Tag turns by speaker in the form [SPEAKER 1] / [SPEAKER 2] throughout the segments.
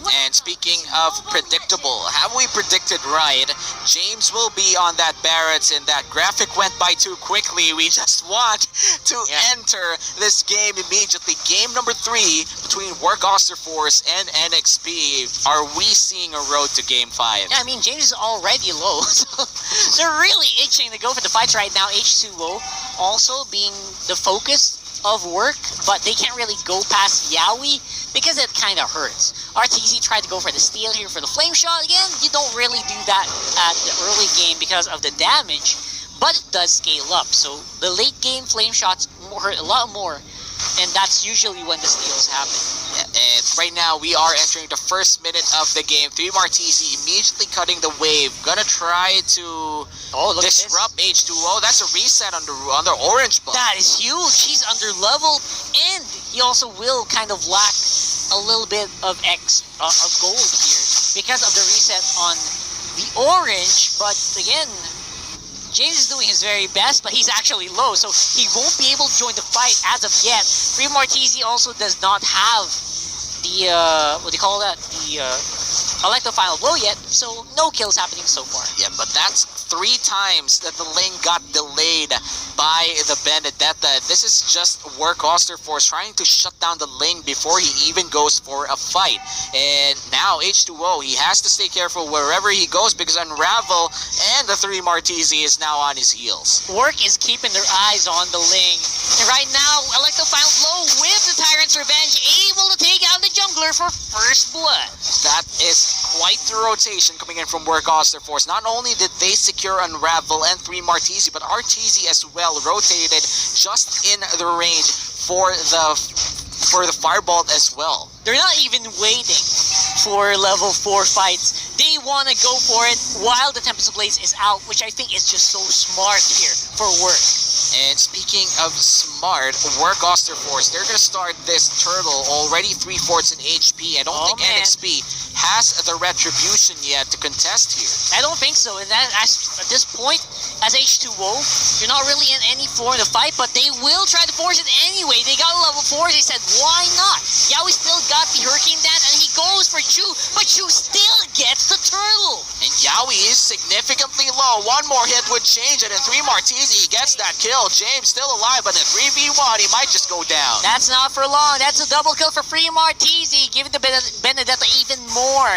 [SPEAKER 1] And speaking of predictable, have we predicted right? James will be on that Barretts, and that graphic went by too quickly. We just want to enter this game immediately. Game number 3 between Work Auster Force and NXP. Are we seeing a road to game 5?
[SPEAKER 2] Yeah, I mean, James is already low, so they're really itching to go for the fights right now. H2O also being the focus of Work, but they can't really go past Yaoi because it kind of hurts. RTZ tried to go for the steal here for the flame shot. Again, you don't really do that at the early game because of the damage, but it does scale up. So the late game flame shots hurt a lot more, and that's usually when the steals happen.
[SPEAKER 1] And right now we are entering the first minute of the game. 3 Martisi immediately cutting the wave. Gonna try to disrupt H2O. That's a reset on the orange buff.
[SPEAKER 2] That is huge. He's under level, and he also will kind of lack a little bit of gold here because of the reset on the orange. But again, James is doing his very best, but he's actually low, so he won't be able to join the fight as of yet. Free Martisi also does not have the, what do you call that? The Electro Final Blow yet, so no kills happening so far.
[SPEAKER 1] Yeah, but that's 3 times that the lane got delayed by the Benedetta. This is just Work Auster Force trying to shut down the lane before he even goes for a fight. And now H2O, he has to stay careful wherever he goes because Unravel and the 3 Martisi is now on his heels.
[SPEAKER 2] Work is keeping their eyes on the lane. And right now, Electro Final Blow with the Tyrant's Revenge able to take out the jungler for first blood.
[SPEAKER 1] That is quite the rotation coming in from Work Auster Force. Not only did they secure Unravel and 3 Martisi, but RTZ as well rotated just in the range for the Firebolt as well.
[SPEAKER 2] They're not even waiting for level 4 fights. They want to go for it while the Tempest Blaze is out, which I think is just so smart here for Work.
[SPEAKER 1] And speaking of smart, Work Auster Force, they're going to start this turtle already 3/4 in HP. I don't think NXP has the retribution yet to contest here.
[SPEAKER 2] I don't think so. And that, at this point, as H2O, you're not really in any form to fight, but they will try to force it anyway. They got a level 4. They said, why not? Yaoi still got the Hurricane Dance, and he goes for Chu, but Chu still gets the turtle.
[SPEAKER 1] And Yaoi is significantly low. One more hit would change it, and 3 Martisi gets that kill. James still alive, but in 3v1, he might just go down.
[SPEAKER 2] That's not for long. That's a double kill for Free Martisi, giving the Benedetta even more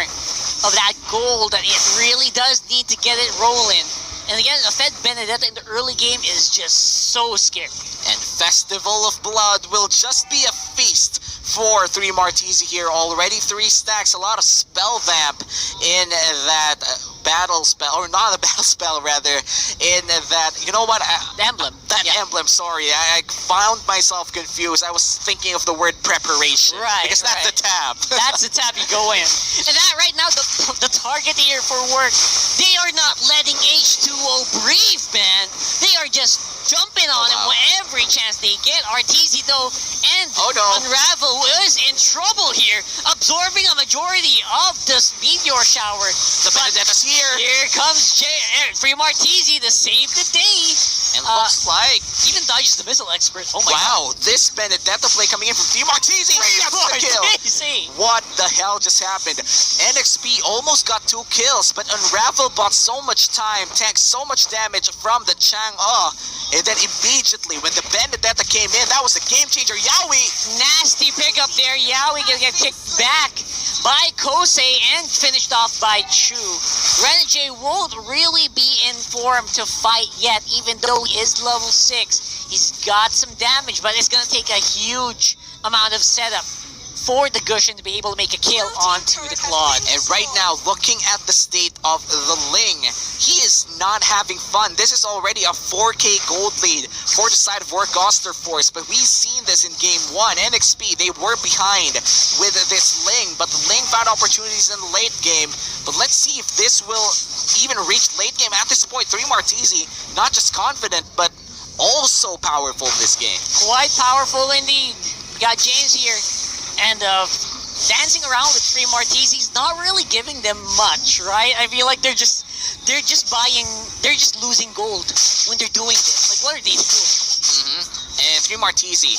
[SPEAKER 2] of that gold that it really does need to get it rolling. And again, a fed Benedetta in the early game is just so scary.
[SPEAKER 1] And Festival of Blood will just be a feast for 3 Martisi here. Already 3 stacks, a lot of spell vamp in that battle spell, or not a battle spell rather, in that, you know what?
[SPEAKER 2] The emblem.
[SPEAKER 1] That emblem, sorry. I found myself confused. I was thinking of the word preparation.
[SPEAKER 2] Right,
[SPEAKER 1] because that's the tab.
[SPEAKER 2] That's the tab you go in. And that right now, the target here for Work, they are not letting H2O breathe, man. They are just jumping on him every chance they get. RTZ though, and Unravel is in trouble here, absorbing a majority of this meteor shower.
[SPEAKER 1] The Benedetta's here.
[SPEAKER 2] Here comes Free Martisi to save the day.
[SPEAKER 1] And looks like
[SPEAKER 2] even dodges the missile expert. Oh my
[SPEAKER 1] god. This Benedetta play coming in from 3 Martisi. The kill. What the hell just happened? NXP almost got 2 kills, but Unravel bought so much time, tanked so much damage from the Chang'e, and then immediately when the Benedetta came in, that was the game changer. Yaoi!
[SPEAKER 2] Nasty pickup there. Yaoi gonna get kicked back by Kosei and finished off by Chu. Renegade won't really be in form to fight yet, even though he is level 6. He's got some damage, but it's gonna take a huge amount of setup for the Gushin to be able to make a kill onto the Claude.
[SPEAKER 1] And right now, looking at the state of the Ling, he is not having fun. This is already a 4k gold lead for the side of Work Auster Force, but we've seen this in game 1. NXP, they were behind with this Ling, but the Ling found opportunities in the late game. But let's see if this will even reach late game. At this point, 3 Martisi, not just confident, but also powerful in this game.
[SPEAKER 2] Quite powerful indeed. We got James here, and dancing around with 3 Martisi's not really giving them much, right? I feel like they're just losing gold when they're doing this. Like, what are they doing?
[SPEAKER 1] And 3 Martisi,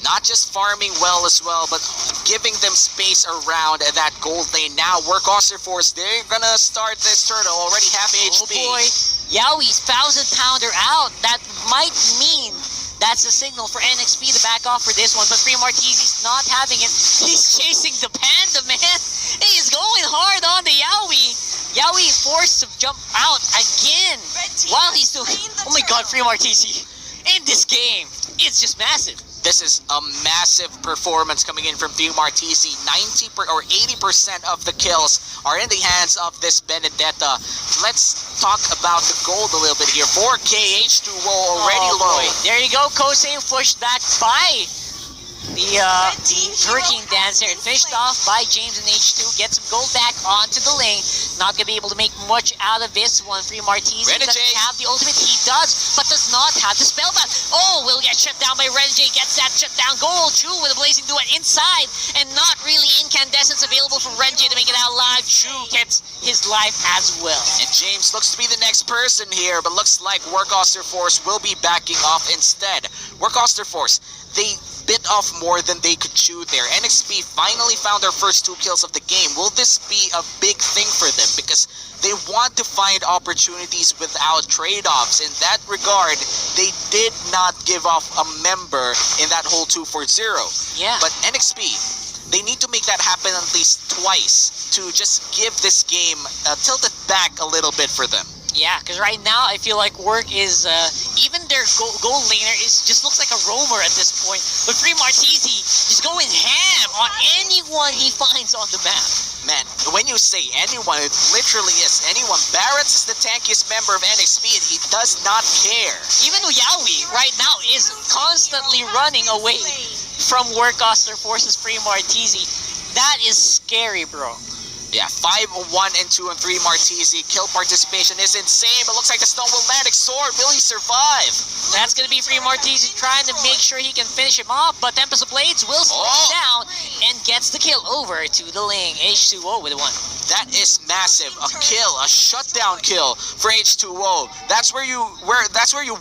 [SPEAKER 1] not just farming well as well, but giving them space around that gold lane. Now, Work Auster Force, they're gonna start this turtle, already half
[SPEAKER 2] Oh
[SPEAKER 1] HP.
[SPEAKER 2] boy, Yowie's 1,000 pounder out. That might mean that's a signal for NXP to back off for this one, but 3 Martisi's not having it. He's chasing the panda, man. He's going hard on the Yowie. Yowie forced to jump out again while he's still... Oh my god, 3 Martisi in this game. It's just massive.
[SPEAKER 1] This is a massive performance coming in from 3 Martisi. 80% of the kills are in the hands of this Benedetta. Let's talk about the gold a little bit here. 4K H2O already low.
[SPEAKER 2] Boy. There you go, Kosei pushed back by the Hurricane Dancer and finished off by James in H2. Gets some gold back onto the lane. Not going to be able to make much out of this one. 3 Martisi doesn't have the ultimate. He does, but does not have the spellbound. Oh, will get shut down by Renegade. Gets that shut down gold. Chu with a blazing duet inside, and not really incandescence available for Renegade to make it out alive. Chu gets his life as well.
[SPEAKER 1] And James looks to be the next person here, but looks like Work Auster Force will be backing off instead. Work Auster Force, they bit off more than they could chew there. NXP finally found their first 2 kills of the game. Will this be a big thing for them? Because they want to find opportunities without trade-offs. In that regard, they did not give off a member in that whole 2-4-0.
[SPEAKER 2] Yeah.
[SPEAKER 1] But NXP, they need to make that happen at least twice to just give this game tilt it back a little bit for them.
[SPEAKER 2] Yeah, because right now I feel like Work is, even their gold laner just looks like a roamer at this point. But 3 Martisi is going ham on anyone he finds on the map.
[SPEAKER 1] Man, when you say anyone, it literally is anyone. Barretts is the tankiest member of NXP and he does not care.
[SPEAKER 2] Even Yowie right now is constantly running away from Work Auster Force's 3 Martisi. That is scary, bro.
[SPEAKER 1] Yeah, 5, 1, and 2, and 3 Martisi. Kill participation is insane, but looks like the stone will land. Sword, will he survive?
[SPEAKER 2] That's going to be 3 Martisi trying to make sure he can finish him off, but Tempest of Blades will slow down and gets the kill over to the lane. H2O with 1.
[SPEAKER 1] That is massive. A kill, a shutdown kill for H2O. That's where you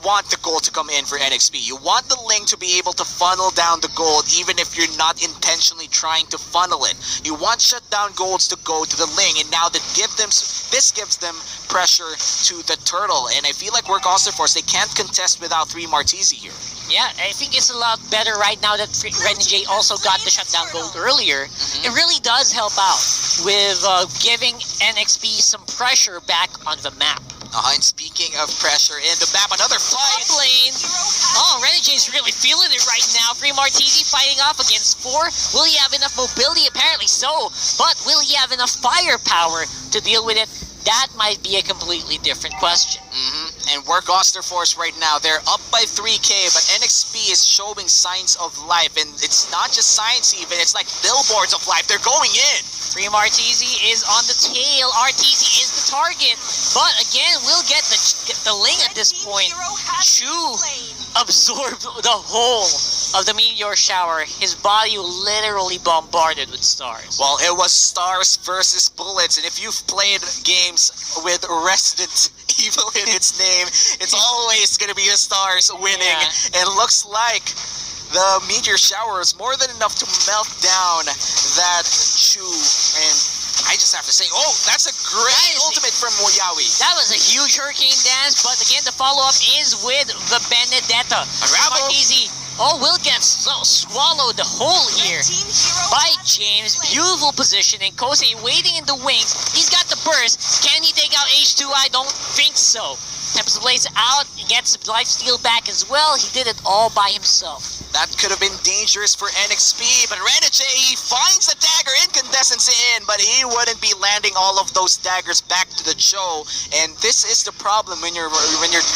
[SPEAKER 1] want the gold to come in for NXP. You want the Ling to be able to funnel down the gold even if you're not intentionally trying to funnel it. You want shutdown golds to go to the Ling, and now this gives them pressure to the turtle. And I feel like Work Auster Force, they can't contest without 3 Martisi here.
[SPEAKER 2] Yeah, I think it's a lot better right now that Renegade also got the shutdown gold earlier. It really does help out with giving NXP some pressure back on the map.
[SPEAKER 1] And speaking of pressure in the map, another fight.
[SPEAKER 2] Top lane. Oh, Renegade's really feeling it right now. 3 Martisi fighting off against 4. Will he have enough mobility? Apparently so. But will he have enough firepower to deal with it? That might be a completely different question.
[SPEAKER 1] And Work Auster Force right now, they're up by 3K, but NXP is showing signs of life. And it's not just signs even, it's like billboards of life. They're going in.
[SPEAKER 2] 3 Martisi is on the tail. RTZ is the target. But again, we'll get the Ling at this point. Chu absorbed the whole of the meteor shower. His body literally bombarded with stars.
[SPEAKER 1] Well, it was stars versus bullets, and if you've played games with Resident Evil in its name, it's always gonna be the stars winning. And looks like the meteor shower is more than enough to melt down that Chu. And I just have to say, oh, that's a great ultimate from Yowie.
[SPEAKER 2] That was a huge hurricane dance, but again, the follow-up is with the Benedetta. Martisi, will get swallowed whole here by James. Beautiful positioning. Kosei waiting in the wings. He's got the burst. Can he take out H2? I don't think so. Tempest Blaze out. He gets lifesteal back as well. He did it all by himself.
[SPEAKER 1] That could have been dangerous for NXP, but Renegade, he finds the dagger, incandescence in, but he wouldn't be landing all of those daggers back to the Cho. And this is the problem when you're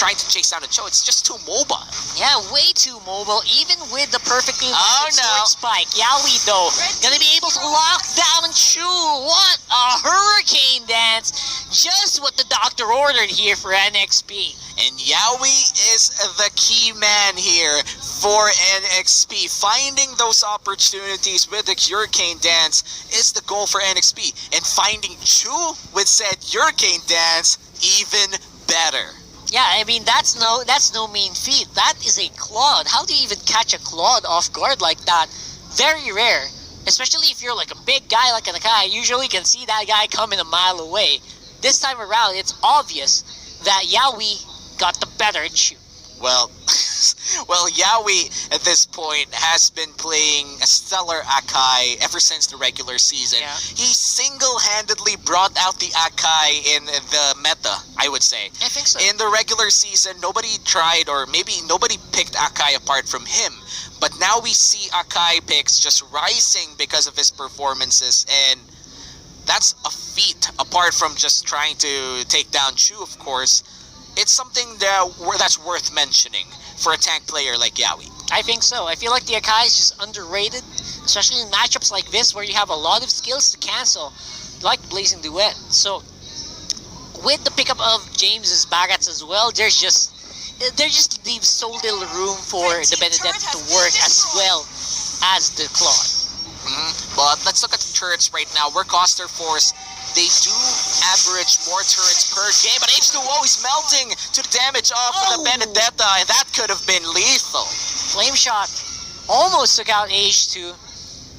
[SPEAKER 1] trying to chase down a Cho. It's just too mobile.
[SPEAKER 2] Yeah, way too mobile, even with the perfectly landed sword spike. Yowie, though, gonna be able to lock down Chu. What a hurricane dance! Just what the doctor ordered here for NXP.
[SPEAKER 1] And Yowie is the key man here for NXP. Finding those opportunities with the Hurricane Dance is the goal for NXP. And finding Chu with said Hurricane Dance, even better.
[SPEAKER 2] Yeah, I mean that's no mean feat. That is a Claude. How do you even catch a Claude off guard like that? Very rare. Especially if you're like a big guy like an Akai. Usually you can see that guy coming a mile away. This time around, it's obvious that Yaoi got the better shoot.
[SPEAKER 1] Well, well, Yaoi at this point has been playing a stellar Akai ever since the regular season.
[SPEAKER 2] Yeah.
[SPEAKER 1] He single-handedly brought out the Akai in the meta, I would say.
[SPEAKER 2] I think so.
[SPEAKER 1] In the regular season, nobody tried, or maybe nobody picked Akai apart from him. But now we see Akai picks just rising because of his performances, and that's a feat apart from just trying to take down Chu, of course. It's something that's worth mentioning for a tank player like Yaoi.
[SPEAKER 2] I think so. I feel like the Akai is just underrated, especially in matchups like this where you have a lot of skills to cancel, like Blazing Duet. So, with the pickup of James's Barats as well, there just leaves so little room for the Benedetta to work as well as the Claude.
[SPEAKER 1] But let's look at the turrets right now. We're Auster Force. They do average more turrets per game, but H2O is melting to the damage of the Benedetta, and that could have been lethal.
[SPEAKER 2] Flame Shot almost took out H2.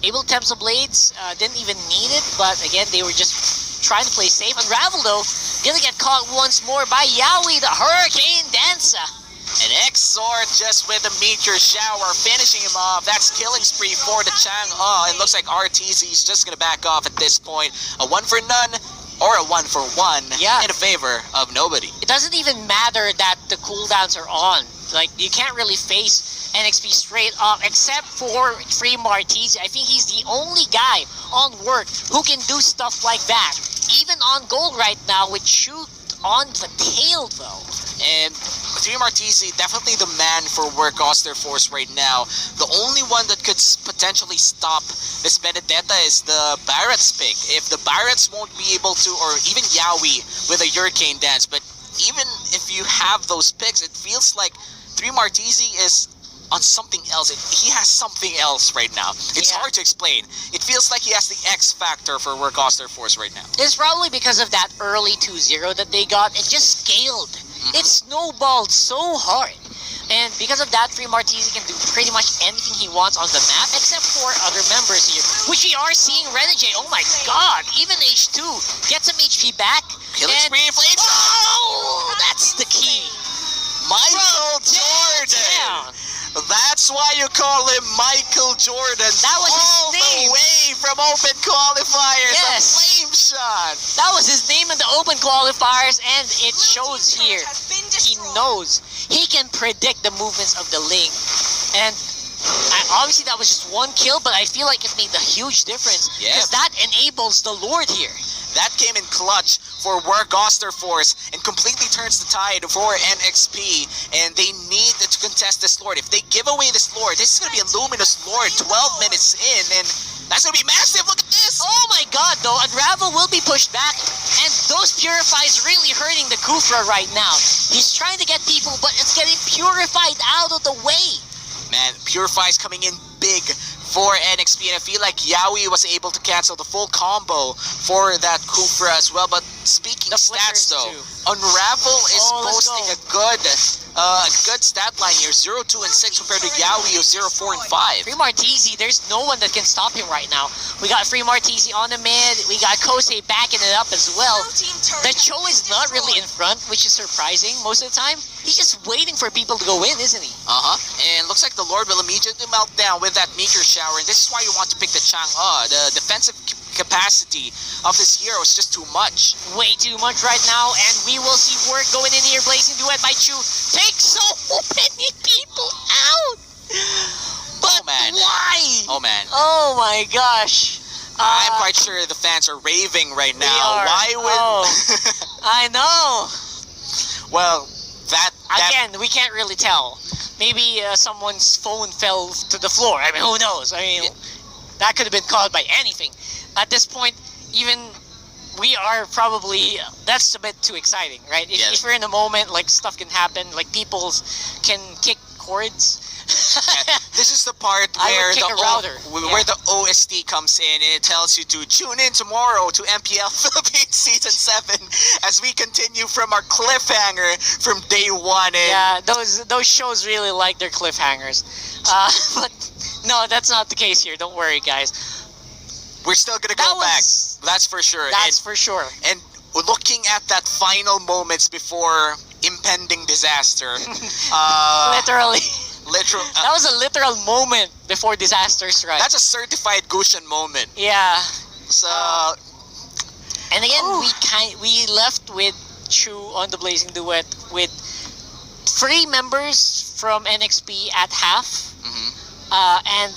[SPEAKER 2] Able to tempt some blades, didn't even need it, but again, they were just trying to play safe. Unravel though, gonna get caught once more by Yaoi, the Hurricane Dancer.
[SPEAKER 1] And Exort just with a meteor shower, finishing him off. That's killing spree for the Chang'e. It looks like RTZ is just going to back off at this point. A 1 for none or a 1 for 1 in favor of nobody.
[SPEAKER 2] It doesn't even matter that the cooldowns are on. Like, you can't really face NXP straight up except for Free Martizi. I think he's the only guy on work who can do stuff like that. Even on gold right now with shoot on the tail though.
[SPEAKER 1] And Free Martizi, definitely the man for work Auster Force right now. The only one that could potentially stop this Benedetta is the Barrett's pick. If the Barretts won't be able to, or even Yaoi with a Hurricane Dance, but even if you have those picks, it feels like Free Martizi is on something else. He has something else right now. It's hard to explain. It feels like he has the X factor for work Auster Force right now.
[SPEAKER 2] It's probably because of that early 2-0 that they got. It just scaled. It snowballed so hard. And because of that, Free Martizi can do pretty much anything he wants on the map, except for other members here, which we are seeing Renegade. Oh my god, even H2 gets some HP back.
[SPEAKER 1] Killing spree, Flame Shot!
[SPEAKER 2] Oh, that's the key.
[SPEAKER 1] Michael Jordan! That's why you call him Michael Jordan.
[SPEAKER 2] That was
[SPEAKER 1] all
[SPEAKER 2] his name.
[SPEAKER 1] The way from open qualifiers.
[SPEAKER 2] Yes.
[SPEAKER 1] A flame shot.
[SPEAKER 2] That was his name in the open qualifiers, and it shows here. He knows. He can predict the movements of the Ling. And obviously that was just one kill, but I feel like it made a huge difference. Because that enables the Lord here.
[SPEAKER 1] That came in clutch for work Auster Force and completely turns the tide for NXP, and they need to contest this Lord. If they give away this Lord, this is going to be a Luminous Lord 12 minutes in, and that's going to be massive. Look at this!
[SPEAKER 2] Oh my god, though. Unravel will be pushed back, and those Purifies really hurting the Kufra right now. He's trying to get people, but it's getting Purified out of the way.
[SPEAKER 1] Man, Purify's coming in big for NXP, and I feel like Yaoi was able to cancel the full combo for that Kufra as well. But speaking of stats though, Unravel is posting a good stat line here, 0, 2, and 6 compared to Yaoi of 0, 4, and 5.
[SPEAKER 2] Free Martizi, there's no one that can stop him right now. We got Free Martizi on the mid, we got Kosei backing it up as well. The Cho is not really in front, which is surprising most of the time. He's just waiting for people to go in, isn't he?
[SPEAKER 1] And looks like the Lord will immediately melt down with that meteor shower. And this is why you want to pick the Chang'e. The defensive capacity of this hero is just too much.
[SPEAKER 2] Way too much right now, and we will see work going in here. Blazing Duet by Chu takes so many people out. But why?
[SPEAKER 1] Oh man.
[SPEAKER 2] Oh my gosh.
[SPEAKER 1] I'm quite sure the fans are raving right now. Why would...
[SPEAKER 2] I know.
[SPEAKER 1] Well,
[SPEAKER 2] again, we can't really tell. Maybe someone's phone fell to the floor. I mean, who knows? I mean, that could have been caused by anything. At this point, even we are probably, that's a bit too exciting, right? If we're in a moment, like, stuff can happen, like, people can kick cords.
[SPEAKER 1] This is the part
[SPEAKER 2] I
[SPEAKER 1] where
[SPEAKER 2] would kick a router.
[SPEAKER 1] where the OST comes in, and it tells you to tune in tomorrow to MPL Philippines Season 7 as we continue from our cliffhanger from day one. And
[SPEAKER 2] Yeah, those shows really like their cliffhangers. But no, that's not the case here. Don't worry, guys.
[SPEAKER 1] we're still gonna go back. That's for sure.
[SPEAKER 2] That's for sure.
[SPEAKER 1] And looking at that final moments before impending disaster,
[SPEAKER 2] Literally.
[SPEAKER 1] literal.
[SPEAKER 2] That was a literal moment before disaster strike.
[SPEAKER 1] That's a certified Gushan moment.
[SPEAKER 2] Yeah.
[SPEAKER 1] So
[SPEAKER 2] And again, we left with Chu on the Blazing Duet with 3 members from NXP at half. And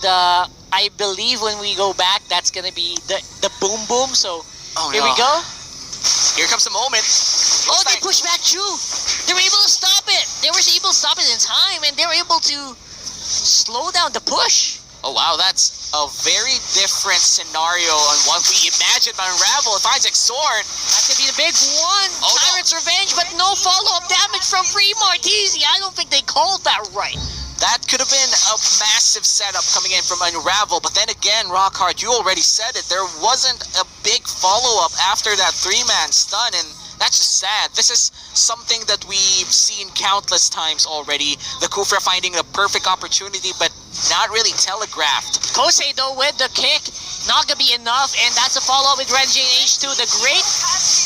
[SPEAKER 2] I believe when we go back, that's gonna be the boom boom. So here we go.
[SPEAKER 1] Here comes the moment.
[SPEAKER 2] Oh, they pushed back Chu. They were able to stop it. They were able to stop it in time, and they were able to slow down the push.
[SPEAKER 1] Oh wow, that's a very different scenario on what we imagined by Unravel. If Isaac Sword,
[SPEAKER 2] That could be the big one.
[SPEAKER 1] Oh, no.
[SPEAKER 2] Tyrant's Revenge, but no follow-up damage from Free Martisi. I don't think they called that right.
[SPEAKER 1] that could have been a massive setup coming in from Unravel. But then again, Rockhard, you already said it. There wasn't a big follow-up after that 3-man stun, and that's just sad. This is something that we've seen countless times already. The Kufra finding the perfect opportunity, but not really telegraphed.
[SPEAKER 2] Kosei, though, with the kick, not gonna be enough, and that's a follow-up with Renjay and H2. The great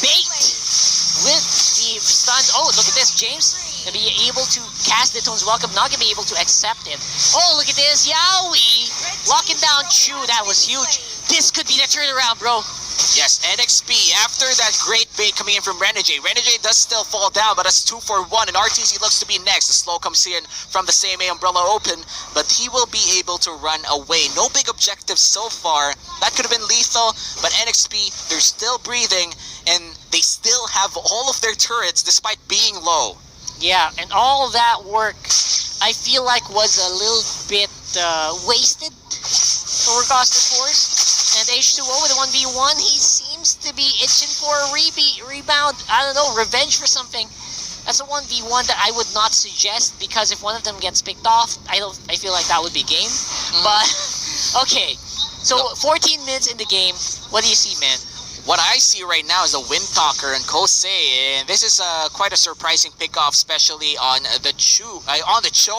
[SPEAKER 2] bait with the stuns. Oh, look at this, James. Gonna be able to cast the Tone's Welcome, not gonna be able to accept it. Oh, look at this, Yowie locking down Chu. That was huge. This could be the turnaround, bro.
[SPEAKER 1] Yes, NXP, after that great bait coming in from Renegade. Renegade does still fall down, but that's 2 for 1, and RTZ looks to be next. The slow comes in from the same A Umbrella Open, but he will be able to run away. No big objectives so far. That could have been lethal, but NXP, they're still breathing, and they still have all of their turrets despite being low.
[SPEAKER 2] Yeah, and all that work, I feel like was a little bit wasted for Auster Force. And H2O with a 1v1, he seems to be itching for a rebound, I don't know, revenge for something. That's a 1v1 that I would not suggest, because if one of them gets picked off, I feel like that would be game. But, okay, so 14 minutes in the game, what do you see, man?
[SPEAKER 1] What I see right now is a Windtalker and Kosei, and this is quite a surprising pickoff, especially on the Cho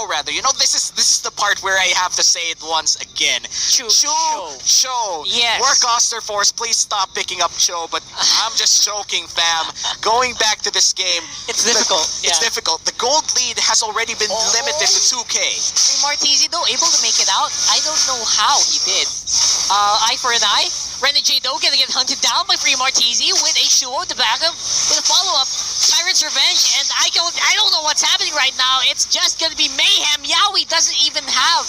[SPEAKER 1] rather. You know, this is the part where I have to say it once again. Cho.
[SPEAKER 2] Yes.
[SPEAKER 1] Work Auster Force, please stop picking up Cho, but I'm just joking, fam. Going back to this game,
[SPEAKER 2] It's difficult.
[SPEAKER 1] It's difficult. The gold lead has already been limited to 2K.
[SPEAKER 2] Free Martisi, though, able to make it out. I don't know how he did. Eye for an eye. Renegade, though, gonna get hunted down by Free Martisi with H2O to back up with a follow-up. Tyrant's Revenge, and I don't know what's happening right now. It's just gonna be mayhem. Yowie doesn't even have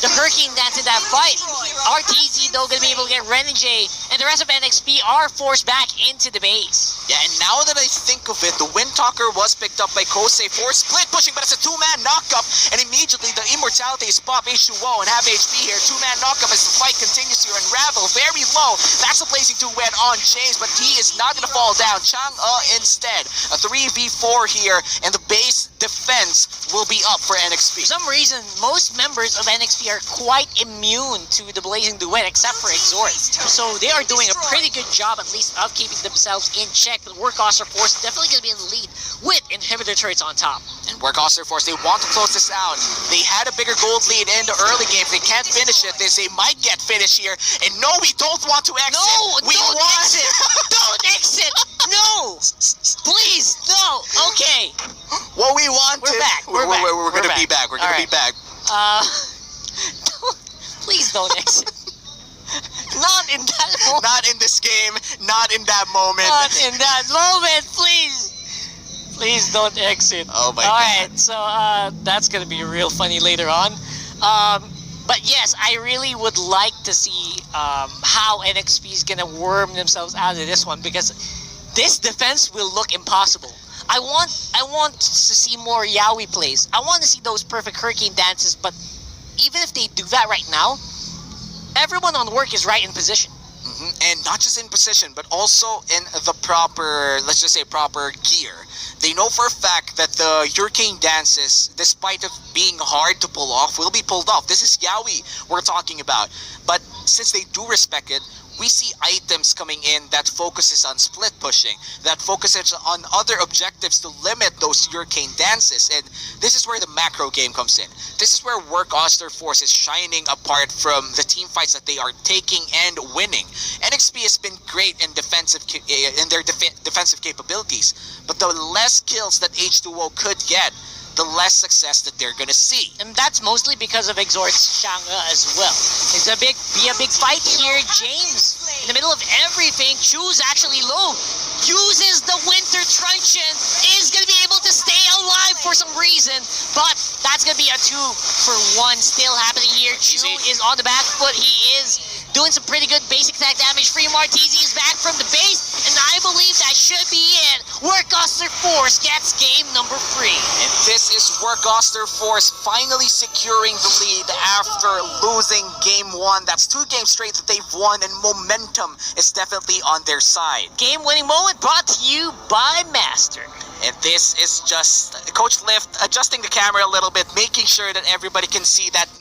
[SPEAKER 2] the Hurricane Dance in that fight. RTZ, though, gonna be able to get Renegade, and the rest of NXP are forced back into the base.
[SPEAKER 1] Yeah, and now that I think of it, the Windtalker was picked up by Kosei for split pushing, but it's a 2-man knockup, and immediately the Immortality is pop H2O and have HP here. 2-man knockup as the fight continues to unravel. Very low. That's a Blazing Duet on James, but he is not going to fall down. Chang'e instead. A 3v4 here, and the base defense will be up for NXP.
[SPEAKER 2] For some reason, most members of NXP are quite immune to the Blazing Duet, except for Exort. So they are doing a pretty good job, at least, of keeping themselves in check. The Work Auster Force definitely going to be in the lead with inhibitor turrets on top.
[SPEAKER 1] And Work Auster Force, they want to close this out. They had a bigger gold lead in the early game. If they can't finish it, they say might get finished here. And no, we don't want to exit.
[SPEAKER 2] No,
[SPEAKER 1] we
[SPEAKER 2] don't
[SPEAKER 1] want
[SPEAKER 2] exit. Don't exit. No. Please, no. Okay.
[SPEAKER 1] What we want
[SPEAKER 2] We're back. We're
[SPEAKER 1] gonna
[SPEAKER 2] back.
[SPEAKER 1] be back. We're gonna be back.
[SPEAKER 2] Please don't exit. Not in that moment.
[SPEAKER 1] Not in this game. Not in that moment.
[SPEAKER 2] Not in that moment, please. Please don't exit.
[SPEAKER 1] Oh my
[SPEAKER 2] Alright, so that's gonna be real funny later on. But yes, I really would like to see how NXP is gonna worm themselves out of this one, because this defense will look impossible. I want to see more Yowie plays. I want to see those perfect Hurricane dances, but even if they do that right now, everyone on work is right in position.
[SPEAKER 1] And not just in position, but also in the proper, let's just say proper gear. They know for a fact that the Hurricane dances, despite of being hard to pull off, will be pulled off. This is Yaoi we're talking about. But since they do respect it, we see items coming in that focuses on split pushing, that focuses on other objectives to limit those Hurricane dances. And this is where the macro game comes in. This is where Work Auster Force is shining apart from the team fights that they are taking and winning. NXP has been great in their defensive capabilities, but the less kills that H2O could get, the less success that they're gonna see.
[SPEAKER 2] And that's mostly because of Exort's Shanga as well. It's a big fight here. James, in the middle of everything, Chu's actually low. Uses the Winter Truncheon, is gonna be able to stay alive for some reason, but that's gonna be a 2-for-1 still happening here. Chu is on the back foot. He is doing some pretty good basic attack damage. Free Martizi is back from the base, and I believe that should be it. Work Auster Force gets game number 3.
[SPEAKER 1] And this is Work Auster Force finally securing the lead after losing game 1. That's 2 games straight that they've won, and momentum is definitely on their side.
[SPEAKER 2] Game-winning moment brought to you by Master.
[SPEAKER 1] And this is just Coach Lift adjusting the camera a little bit, making sure that everybody can see that